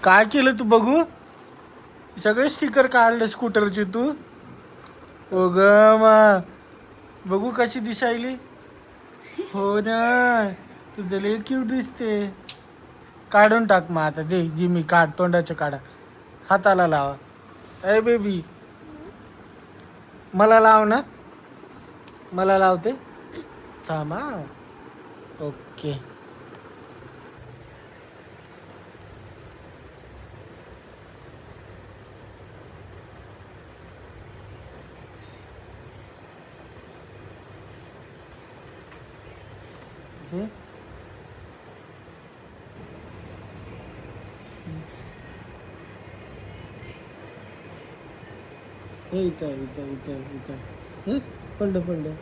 काय केलं तू बघू? सगळे स्टिकर काढले स्कूटरचे तू. ओ ग मा, बघू कशी दिसायली. हो ना, तुझं लय क्यूट दिसते. काढून टाक मग आता. दे जिमी, काढ तोंडाच्या काढा. हाताला लावा. अय बेबी, मला लाव ना. मला लावते. थांबा. ओके. हे इथं इथं इथं इथं. हे पडलं पडलं.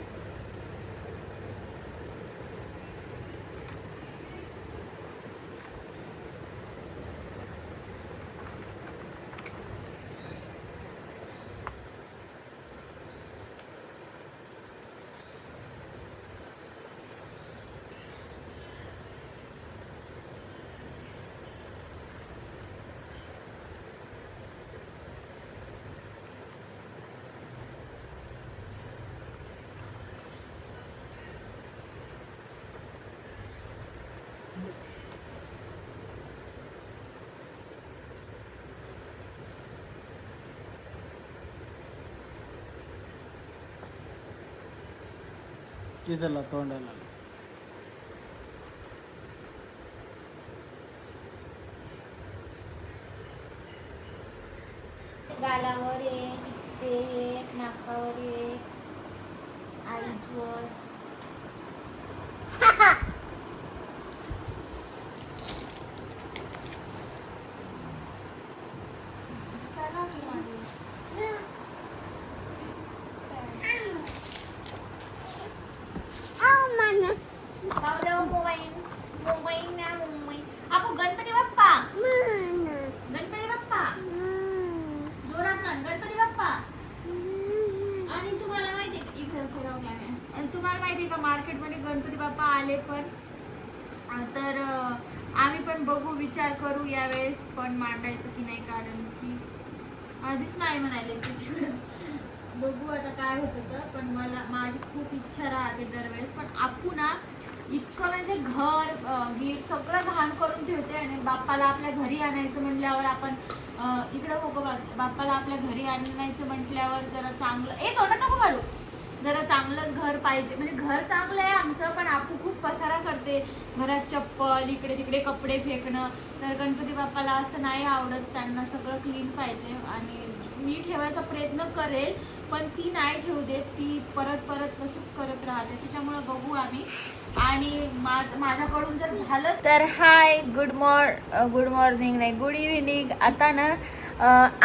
तिथं तोंडाला. गालावर एक, इथे एक, नाकावर एक, आईजवर. आपण गणपती बाप्पा, गणपती बाप्पा, जोरात म्हण गणपती बाप्पा. आणि तुम्हाला माहितीये का, इकडे फिरव कॅमेरा, आणि तुम्हाला माहितीये का मार्केटमध्ये गणपती बाप्पा आले पण. तर आम्ही पण बघू, विचार करू यावेळेस पण मांडायचं की नाही, कारण की आधीच नाही म्हणाले तिकडं. बघू आता काय होतं तर. पण मला माझी खूप इच्छा राहते दरवेळेस, पण आपू ना इतकं म्हणजे घर गीर सगळं घाण करून ठेवते. आणि बाप्पाला आपल्या घरी आणायचं म्हटल्यावर आपण इकडं हो बाप्पाला आपल्या घरी आणायचं म्हटल्यावर जरा चांगलं, तोंडात नको काढू, जरा चांगलंच घर पाहिजे. म्हणजे घर चांगलं आहे आमचं, पण आपू खूप पसारा करते घरात, चप्पल इकडे तिकडे, कपडे फेकणं. तर गणपती बाप्पाला असं नाही आवडत, त्यांना सगळं क्लीन पाहिजे. आणि मी ठेवायचा प्रयत्न करेल, पण ती नाही ठेवू देत, ती परत परत तसंच करत राहते. त्याच्यामुळे बघू आम्ही. आणि माझ्याकडून जर झालंच तर हाय, गुड मॉर्निंग नाही, गुड इव्हिनिंग. आता ना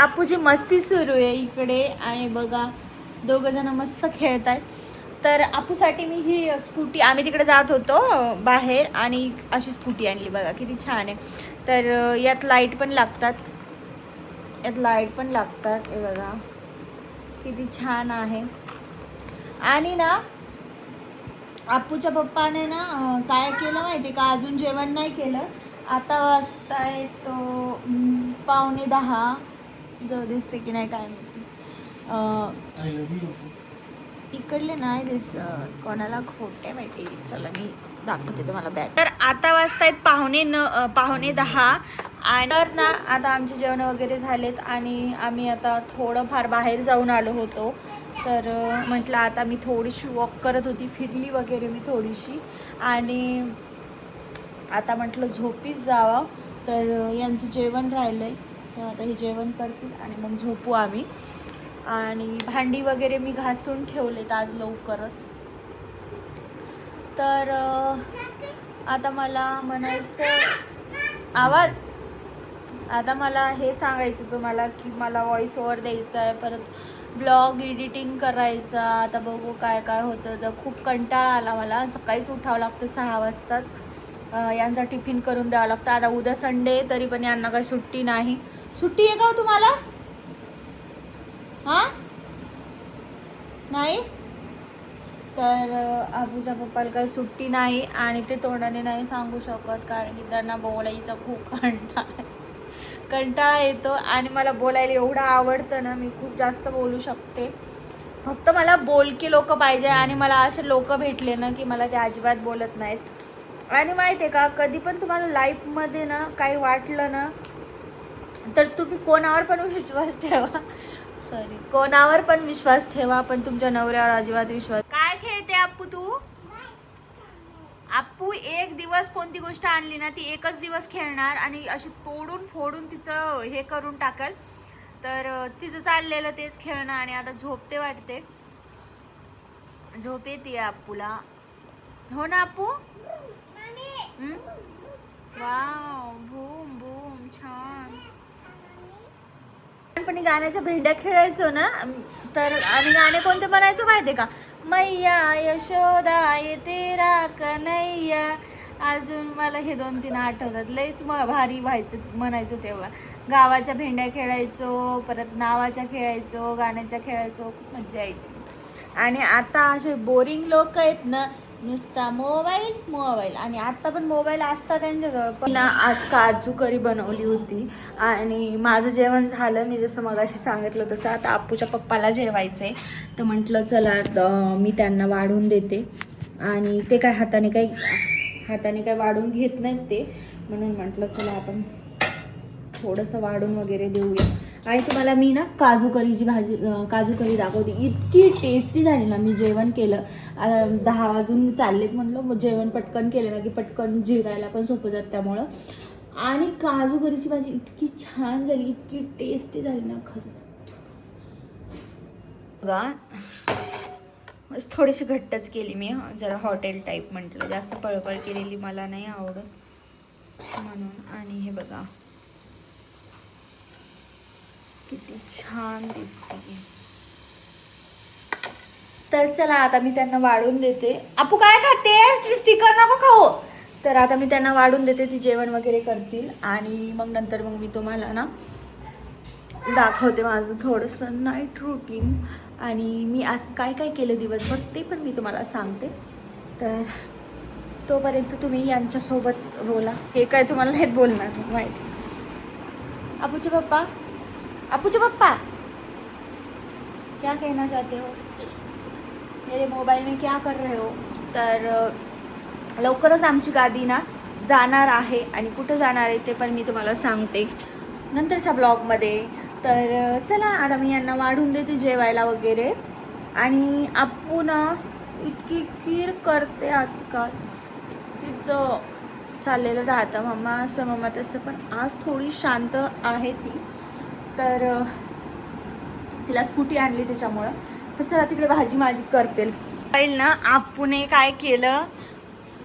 आपूची मस्ती सुरू आहे इकडे, आणि बघा दोघं जण मस्त खेळत आहेत. तर आपूसाठी मी ही स्कूटी, आम्ही तिकडे जात होतो बाहेर, आणि अशी स्कूटी आणली बघा, किती छान आहे. तर यात लाईट पण लागतात, हे बघा किती छान आहे. आणि ना आपूच्या पप्पाने ना काय केलं माहिती का, अजून जेवण नाही केलं. आता वाजताय तो 9:45, जो दिसते की नाही काय माहिती. इकडले नाही दिसत, कोणाला खोटे माहिती. चला मी दाखवते तुम्हाला बॅग. तर आता वाजतायत 9:45. आणि तर ना आता आमचे जेवण वगैरे झालेत, आणि आम्ही आता थोडंफार बाहेर जाऊन आलो होतो. तर म्हटलं आता मी थोडीशी वॉक करत होती, फिरली वगैरे मी थोडीशी, आणि आता म्हटलं झोपीच जावं. तर यांचं जेवण राहिलं आहे, तर आता हे जेवण करतील आणि मग झोपू आम्ही. आणि भांडी वगैरे मी घासून ठेवलेत आज लवकरच. तर आता मला म्हणायचं आवाज, आता मला हे सांगायचं तुम्हाला की मला व्हॉइस ओव्हर द्यायचा आहे, परत ब्लॉग एडिटिंग करायचा. आता बघू काय काय होतं. तर खूप कंटाळा आला मला, सकाळीच उठावं लागतं 6 वाजताच. यांचा टिफिन करून द्यावं लागतं. आता उद्या संडे, तरी पण यांना काही सुट्टी नाही. सुट्टी आहे का हो तुम्हाला? हां नाही. तर आबूच्या पप्पाला काही सुट्टी नाही, आणि ते तोंडाने नाही सांगू शकत, कारण की त्यांना बोलायचा खूप कंटाळा आहे. कंटाळा येतो आणि मला बोलायला एवढं आवडतं ना, मी खूप जास्त बोलू शकते. फक्त मला बोलके लोक पाहिजे आणि मला असे लोक भेटले ना की मला ते अजिबात बोलत नाहीत. आणि माहिती आहे का, कधी पण तुम्हाला लाईफमध्ये ना काही वाटलं ना तर तुम्ही कोणावर पण विश्वास ठेवा. कोणावर पण विश्वास ठेवा, पण तुमच्या नवऱ्यावर अजिबात विश्वास. काय खेळते अप्पू तू? अप्पू एक दिवस कोणती गोष्ट आणली ना ती एकच दिवस खेळणार आणि अशी तोडून फोडून तिचं हे करून टाकल. तर तिचं चाललेलं तेच खेळणं आणि आता झोपते वाटते. झोप येते अप्पूला, हो ना अप्पू? वाव, बूम बूम, छान. लहानपणी गाण्याच्या भेंड्या खेळायचो ना, तर आम्ही गाणे कोणते म्हणायचो माहितीये का? मैया यशोदा ये तेरा कन्हैया. अजून मला हे 2-3 आठवतात. लईच भारी व्हायचं म्हणायचो तेव्हा. गावाच्या भेंड्या खेळायचो, परत नावाच्या खेळायचो, गाण्याच्या खेळायचो, खूप मज्जा यायची. आणि आता असे बोरिंग लोक आहेत ना, नुसता मोबाईल मोबाईल. आणि आता पण मोबाईल असतात त्यांच्याजवळ. पण ना आज काजू करी बनवली होती आणि माझं जेवण झालं. मी जसं मगाशी सांगितलं तसं आता अप्पूच्या पप्पाला जेवायचं आहे. तर म्हटलं चला मी त्यांना वाढून देते. आणि ते काय हाताने काय वाढून घेत नाहीत ते, म्हणून म्हटलं चला आपण थोडंसं वाढून वगैरे देऊया. आणि तुम्हाला मी ना काजू करी दाखवते. इतकी टेस्टी झाली ना. मी जेवण केलं, 10 वाजून चाललेत, म्हटलं जेवण पटकन केलं ना की पटकन जिरायला पण सोपं जात त्यामुळं. आणि काजू करीची भाजी इतकी छान झाली, इतकी टेस्टी झाली ना खरंच. बघा, थोडीशी घट्टच केली मी, जरा हॉटेल टाईप म्हटलं. जास्त पळपळ केलेली मला नाही आवडत म्हणून. आणि हे बघा किती छान दिसते. तर चला आता मी त्यांना वाढून देते. आपू काय खातेस? स्टिकर नको खाऊ. तर आता मी त्यांना वाढून देते, ती जेवण वगैरे करतील आणि मग नंतर मी तुम्हाला ना दाखवते माझं थोडंसं नाईट रुटीन. आणि मी आज काय काय केलं दिवसभर ते पण मी तुम्हाला सांगते. तर तोपर्यंत तुम्ही यांच्यासोबत बोला. हे काय तुम्हाला नाही बोलणार माहिती. अपूचे पप्पा क्या कहना चाहते हो? मेरे मोबाईल में क्या कर रहे हो? तर लवकरच आमची गादी ना जाणार आहे आणि कुठं जाणार आहे ते पण मी तुम्हाला सांगते नंतरच्या ब्लॉगमध्ये. तर चला आता मी यांना वाढून देते जेवायला वगैरे. आणि अप्पू ना इतकी कीर करते आजकाल. तिचं चाललेलं राहतं मम्मा असं मम्मा तसं, पण आज थोडी शांत आहे ती. तर तिला स्कूटी आणली त्याच्यामुळं. तर चला तिकडे भाजी माझी करतेल. पाहिलं ना अप्पूने काय केलं,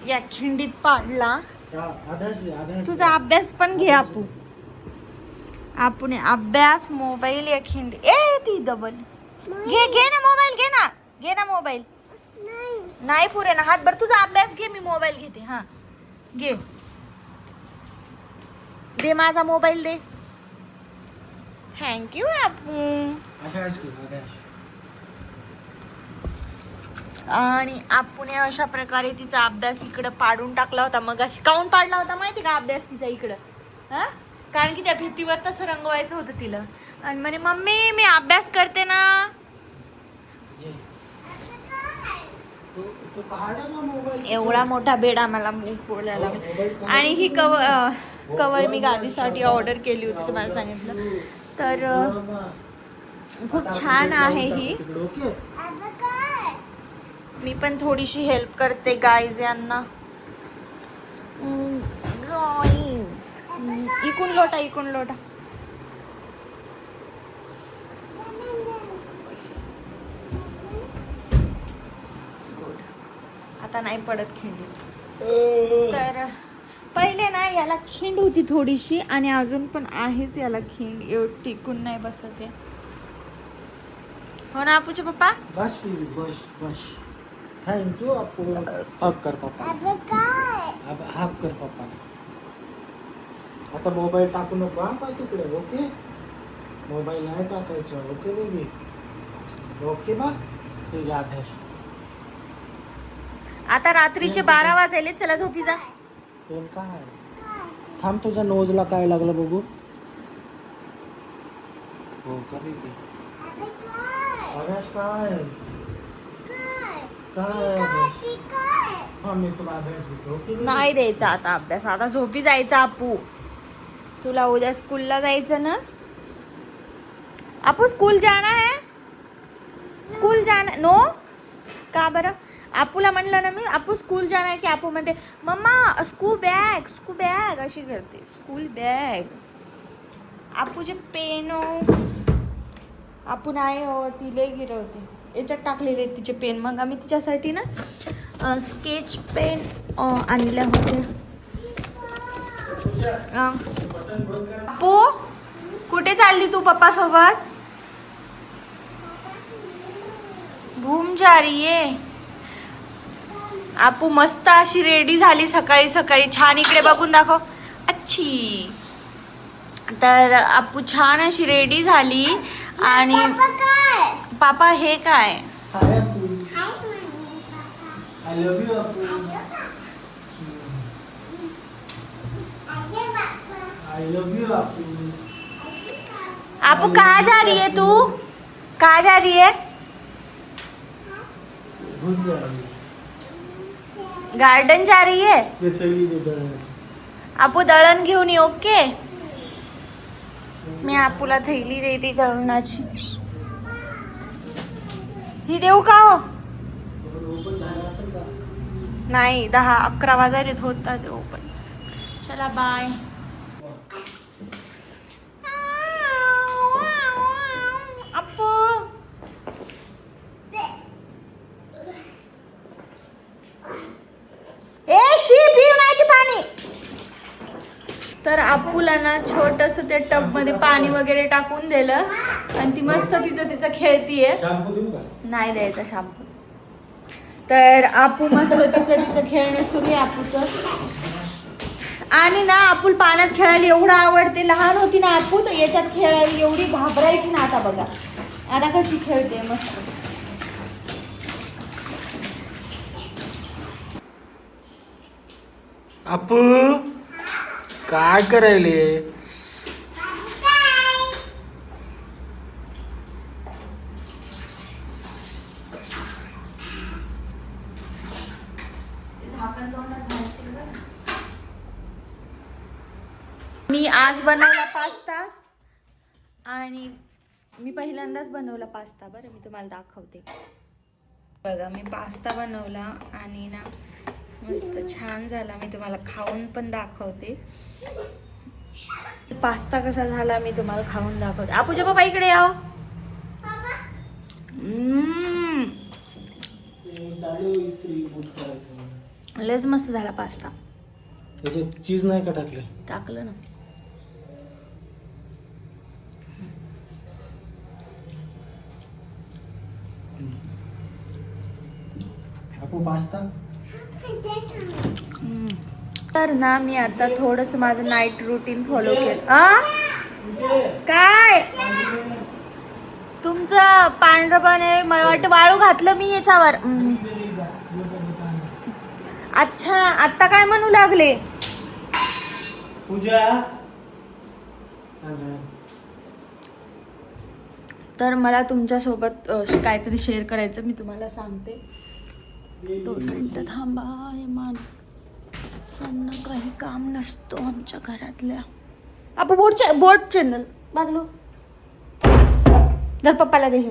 या खिंडीत पाडला. तुझा अभ्यास पण घे अप्पू. अप्पूने अभ्यास, मोबाईल, या खिंडी. ती डबल घे ना मोबाईल. नाही पुरे ना हातभर. तुझा अभ्यास घे, मी मोबाईल घेते. हा घे, दे माझा मोबाईल दे. थँक्यू अप्पू. आणि अप्पूने अशा प्रकारे तिचा अभ्यास इकडं पाडून टाकला होता. मग अशी काऊन पाडला होता माहिती का अभ्यास तिचा इकडं? हा, कारण की त्या भिंतीवर तसं रंगवायचं होतं तिला. आणि म्हणे मम्मी मी अभ्यास करते ना. एवढा मोठा बेड आम्हाला पोळ्याला. आणि ही कवर मी गादीसाठी ऑर्डर केली होती, तुम्हाला सांगितलं. तर खूप छान आहे ही. मी पण थोडीशी हेल्प करते गाईज यांना. इकून लोटा. आता नाही पडत खिंडी. तर पहिले ना याला खिंड होती थोडीशी आणि अजून पण आहेच याला खिंड. एवढं टिकून नाही बसत आहे, हो ना अपूचे पप्पा? बस थँक्यू अप्पू. हक कर पप्पा. हक कर पप्पा. आता मोबाईल टाकू नको हा पाय तिकडे. ओके, मोबाईल नाही टाकायचा. ओके बेबी, ओके बा. तुझा अभ्यास आता रात्रीचे 12 वाजले. चला झोपी जा. पेन काय थांब, तुझ्या नोजला काय लागलं बघू. हो का बेबी? अभ्यास काय? काय अभ्यास? थांब मी तुला अभ्यास देतो, ओके बेबी? नाही द्यायचा आता अभ्यास, आता झोपी जायचा आपू. तुला उद्या स्कूलला जायचं ना? आपू स्कूल जाना है? स्कूल जाना नो? का बरं? आपूला म्हणलं ना मी, आपू स्कूल जाना है की आपू म्हणते मम्मा स्कूल बॅग अशी करते. School bag. आपूचे पेन आपण आहे हो, तिले गिरवते. याच्यात टाकलेले आहेत तिचे पेन. मग आम्ही तिच्यासाठी ना स्केच पेन आणल्या होत्या. आपू कुठे चालली तू पप्पा सोबत? घूम जा रही है. आपू मस्त अशी रेडी झाली सकाळी सकाळी. छान इकडे बघून दाखव. अच्छी. तर आपू छान अशी रेडी झाली आणि पापा हे काय? हाय Appu. I love you Appu. I love you Appu. आपू कहाँ जा रही है तू? कहाँ जा रही है? भूल जा रही. गार्डन जा रही है. ते थैली दे दळण्याची. आपू दळण घेऊन ये. ओके. मी आपूला थैली देते दळणाची. ही देऊ का हो? ओपन झालं असेल का? नाही 10-11 वाजायलेत होतात ओपन. चला बाय. आपू ए शी पिऊ नाही ते पाणी. तर आपूला ना छोटंसं ते टब मध्ये पाणी वगैरे टाकून दिलं आणि ती मस्त तिचं खेळतीये. शॅम्पू देऊ का? नाही द्यायचा शॅम्पू. तर आपू मस्त तिचं खेळणं सुरू आहे आपूचं. आणि ना आपूल पाण्यात खेळायला एवढं आवडते. लहान होती ना आपू तर याच्यात खेळायला एवढी घाबरायची ना. आता बघा आता कशी खेळते मस्त. अप्पू काय करायले? मी आज बनवला पास्ता आणि मी पहिल्यांदाच बनवला पास्ता. बरं मी तुम्हाला दाखवते. बघा मी पास्ता बनवला आणि ना मस्त छान झाला. मी तुम्हाला खाऊन पण दाखवते. पास्ता कसा झाला मी तुम्हाला खाऊन दाखवते. आपूच्या पप्पा इकडे याव. लयच मस्त झाला पास्ता. त्याच्यात चीज नाही का टाकलं? टाकलं ना. अप्पू पास्ता. तर ना मी आता थोडंसं माझं नाईट रुटीन फॉलो केलं. काय तुमचं पांढरं पण आहे. मला वाटतं वाळू घातलं मी याच्यावर. अच्छा आता काय म्हणू लागले? पूजा. तर मला तुमच्यासोबत काहीतरी शेअर करायचं. मी तुम्हाला सांगते. 2 मिनिटं थांबा. मान त्यांना काही काम नसतो आमच्या घरातल्या. आपण बोट चॅनल बाजलो जर पप्पाला दे हे.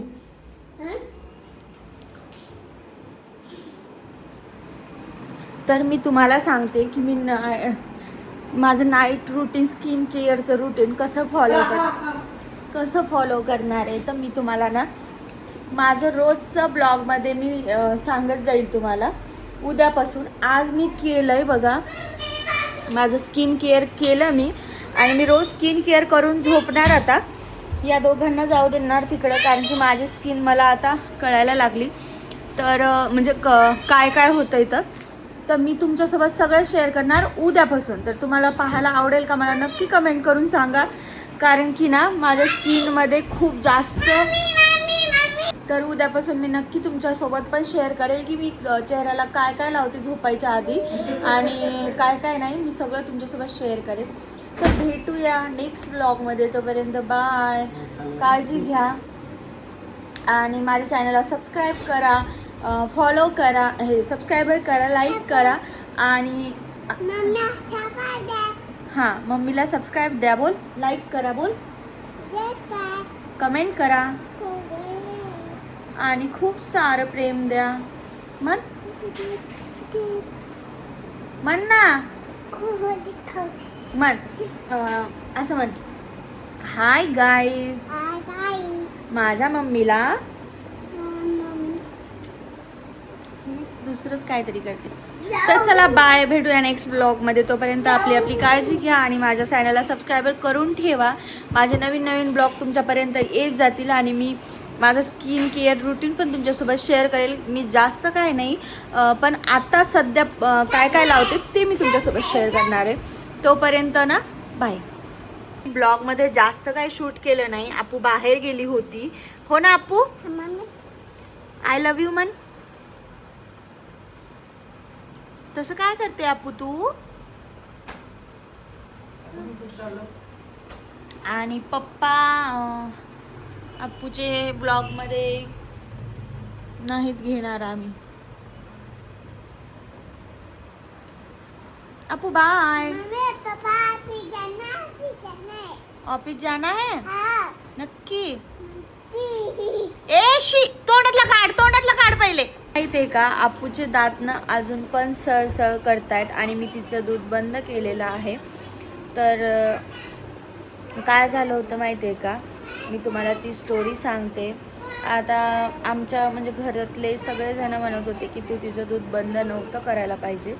तर मी तुम्हाला सांगते की मी माझं नाईट रुटीन स्किन केअरचं रुटीन कसं फॉलो करणार आहे. तर मी तुम्हाला ना माझं रोजचं ब्लॉगमध्ये मी सांगत जाईल तुम्हाला उद्यापासून. आज मी केलं आहे बघा माझं स्किन केअर केलं मी आणि मी रोज स्किन केअर करून झोपणार. आता या दोघांना जाऊ देणार तिकडं कारण की माझी स्किन मला आता कळायला लागली. तर म्हणजे काय काय होतं इथं. तर मी तुमच्यासोबत सगळं शेअर करणार उद्यापासून. तर तुम्हाला पाहायला आवडेल का मला नक्की कमेंट करून सांगा. कारण की ना माझ्या स्किनमध्ये खूप जास्त. तर उद्यापासून मी नक्की तुमच्यासोबत पण शेअर करेल की मी चेहऱ्याला काय काय लावते झोपायच्या आधी आणि काय काय नाही. मी सगळं तुमच्यासोबत शेअर करेल. तर भेटूया नेक्स्ट ब्लॉगमध्ये. तोपर्यंत बाय, काळजी घ्या आणि माझ्या चॅनलला सबस्क्राईब करा, फॉलो करा, हे सबस्क्रायबर करा, लाईक करा आणि हां मम्मीला सबस्क्राईब द्या. बोल, लाईक करा, बोल, कमेंट करा आणि खूप सारं प्रेम द्या. म्हण म्हण ना, म्हण असं म्हण, हाय गाईज. माझ्या मम्मीला ही दुसरंच काहीतरी करते. तर चला बाय, भेटूया नेक्स्ट ब्लॉगमध्ये. तोपर्यंत आपली आपली काळजी घ्या आणि माझ्या चॅनलला सबस्क्रायबर करून ठेवा. माझे नवीन नवीन ब्लॉग तुमच्यापर्यंत येत जातील आणि मी माझं स्किन केअर रुटीन पण तुमच्यासोबत शेअर करेल. मी जास्त काय नाही, पण आता सध्या काय काय लावते ते मी तुमच्यासोबत शेअर करणार आहे. तोपर्यंत ना बाय. ब्लॉगमध्ये जास्त काय शूट केलं नाही. आपू बाहेर गेली होती, हो ना आपू? आय लव्ह यू म्हण. तसं काय करते आपू तू? आणि पप्पा अप्पूचे ब्लॉगमध्ये नाहीत घेणार आम्ही. अपू बाय. ऑफिस जाना है नक्की. तोंडातला काढ पहिले. माहितीये का, अप्पूचे दात ना अजून पण सळसळ करतायत आणि मी तिचं दूध बंद केलेलं आहे. तर काय झालं होतं माहितीये का, मी तुम्हाला ती स्टोरी सांगते. आता आमच्या म्हणजे घरातले सगळेजण म्हणत होते की तू तिचं दूध बंद नव्हतं करायला पाहिजे.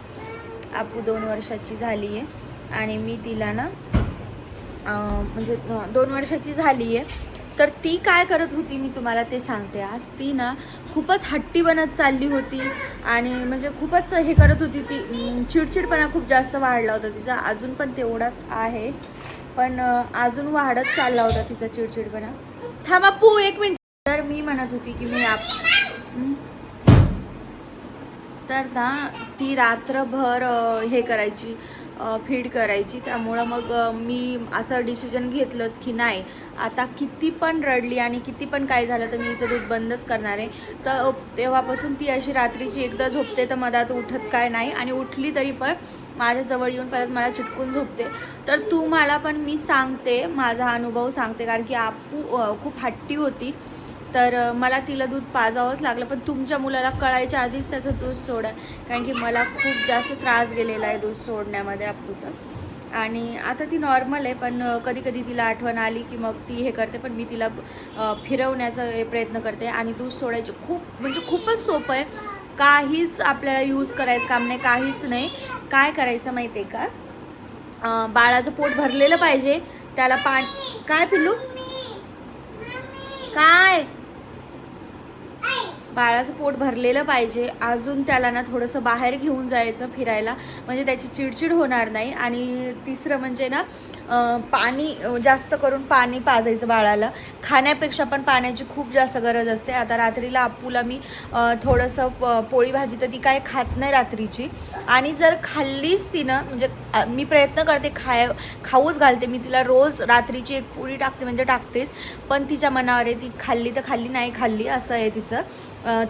अप्पू 2 वर्षाची झाली आहे आणि मी तिला ना म्हणजे 2 वर्षाची झाली आहे. तर ती काय करत होती मी तुम्हाला ते सांगते. आज ती ना खूपच हट्टी बनत चालली होती आणि म्हणजे खूपच हे करत होती. ती चिडचिडपणा खूप जास्त वाढला होता तिचा. अजून पण तेवढाच आहे, पण अजून वाढत चालला होता तिचा चिडचिडपणा. थांब अप्पू 1 मिनिट. तर मी म्हणत होती की तर ना ती रात्रभर हे करायची, फीड करायची. त्यामुळं मग मी असं डिसिजन घेतलंच की नाही, आता किती पण रडली आणि किती पण काय झालं तर मी हिचं दूध बंदच करणार आहे. तर तेव्हापासून ती अशी रात्रीची एकदा झोपते तर मधात उठत काय नाही, आणि उठली तरी पण माझ्याजवळ येऊन परत मला चिटकून झोपते. तर तुम्हाला पण मी सांगते, माझा अनुभव सांगते, कारण की अप्पू खूप हट्टी होती. तर मला तिला दूध पाजावंच लागलं. पण तुमच्या मुलाला कळायच्या आधीच त्याचं दूध सोडा, कारण की मला खूप जास्त त्रास गेलेला आहे दूध सोडण्यामध्ये अप्पूचा. आणि आता ती नॉर्मल आहे, पण कधी कधी तिला आठवण आली की मग ती हे करते. पण मी तिला फिरवण्याचा प्रयत्न करते आणि दूध सोडायचं खूपच सोपं आहे. काहीच आपल्याला यूज करायचं काम नाही, काहीच नाही. काय करायचं माहिती आहे का, बाळाचं पोट भरलेलं पाहिजे, त्याला पाणी. काय पिल्लू काय, बाळाचं पोट भरलेलं पाहिजे. अजून त्याला ना थोडंसं बाहेर घेऊन जायचं फिरायला, म्हणजे त्याची चिडचिड होणार नाही. आणि तिसरं म्हणजे ना पाणी, जास्त करून पाणी पाजायचं बाळाला. खाण्यापेक्षा पण पाण्याची खूप जास्त गरज असते. आता रात्रीला अप्पूला मी थोडंसं पोळी भाजी तर ती काय खात नाही रात्रीची, आणि जर खाल्लीच तिनं, म्हणजे मी प्रयत्न करते खाऊच घालते. मी तिला रोज रात्रीची 1 पोळी टाकते म्हणजे टाकतेच, पण तिच्या मनावर आहे, ती खाल्ली तर खाल्ली, नाही खाल्ली असं आहे तिचं.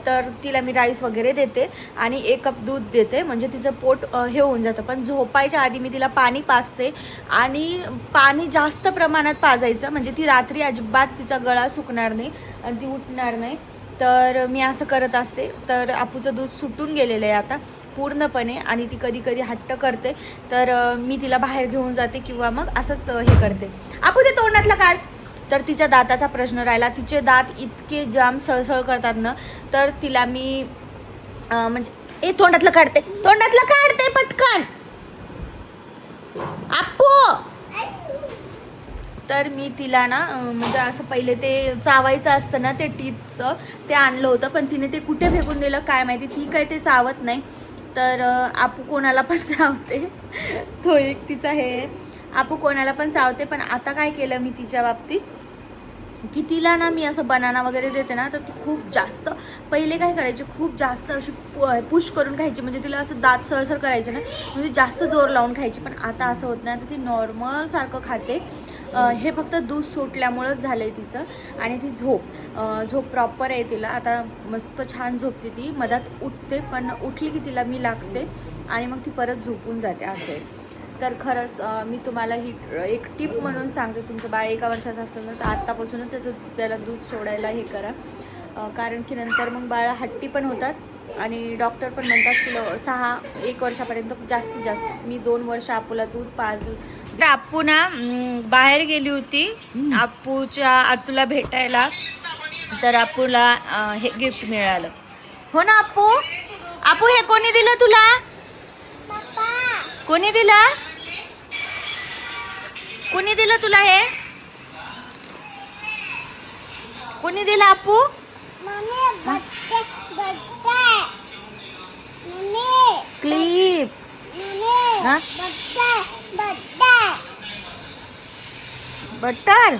तर तिला मी राईस वगैरे देते आणि 1 कप दूध देते, म्हणजे तिचं पोट हे होऊन जातं. पण झोपायच्या आधी मी तिला पाणी पाजते, आणि पाणी जास्त प्रमाणात पाजायचं, म्हणजे ती रात्री अजिबात तिचा गळा सुकणार नाही आणि ती उठणार नाही. तर मी असं करत असते. तर अप्पूचं दूध सुटून गेलेलं आहे आता पूर्णपणे, आणि ती कधी कधी हट्ट करते. तर मी तिला बाहेर घेऊन जाते किंवा मग असंच हे करते. अप्पू ते तोंडातलं काढ. तर तिच्या दाताचा प्रश्न राहिला. तिचे दात इतके जाम सळसळ करतात ना, तर तिला मी म्हणजे तोंडातलं काढते पटकन अप्पू. तर मी तिला ना म्हणजे असं पहिले ते चावायचं असतं ना, ते टीथचं ते आणलं होतं, पण तिने ते कुठे फेकून दिलं काय माहिती. ती काय ते चावत नाही. तर अप्पू कोणाला पण चावते, तो एक तिचा हे. अप्पू कोणाला पण चावते. पण आता काय केलं मी तिच्या बाबतीत, की तिला ना मी असं बनाना वगैरे देते ना, तर ती खूप जास्त, पहिले काय करायची, खूप जास्त अशी पुश करून खायची, म्हणजे तिला असं दात सळसळ करायचे ना, म्हणजे जास्त जोर लावून खायची. पण आता असं होत नाही, आता ती नॉर्मल सारखं खाते. हे फक्त दूध सुटल्यामुळंच झालं आहे तिचं. आणि ती झोप प्रॉपर आहे तिला आता, मस्त छान झोपते ती, मधात उठते, पण उठली की तिला मी लागते आणि मग ती परत झोपून जाते असं आहे. तर खरंच मी तुम्हाला ही एक टिप म्हणून सांगते, तुमचं बाळ 1 वर्षाचं असेल ना, तर आत्तापासूनच त्याला दूध सोडायला हे करा, कारण की नंतर मग बाळ हट्टी पण होतात आणि डॉक्टर पण म्हणतात की 1 वर्षापर्यंत जास्तीत जास्त. मी 2 वर्ष आपूला दूध पाजलं. तर आप्पू ना बाहेर गेली होती आप्पूच्या आतूला भेटायला, तर आप्पूला हे गिफ्ट मिळालं. हो ना आप्पू? आप्पू हे कोणी दिलं तुला? कोणी दिलं? कोणी दिलं तुला हे? कोणी दिलं आप्पू? क्लिप. बटर.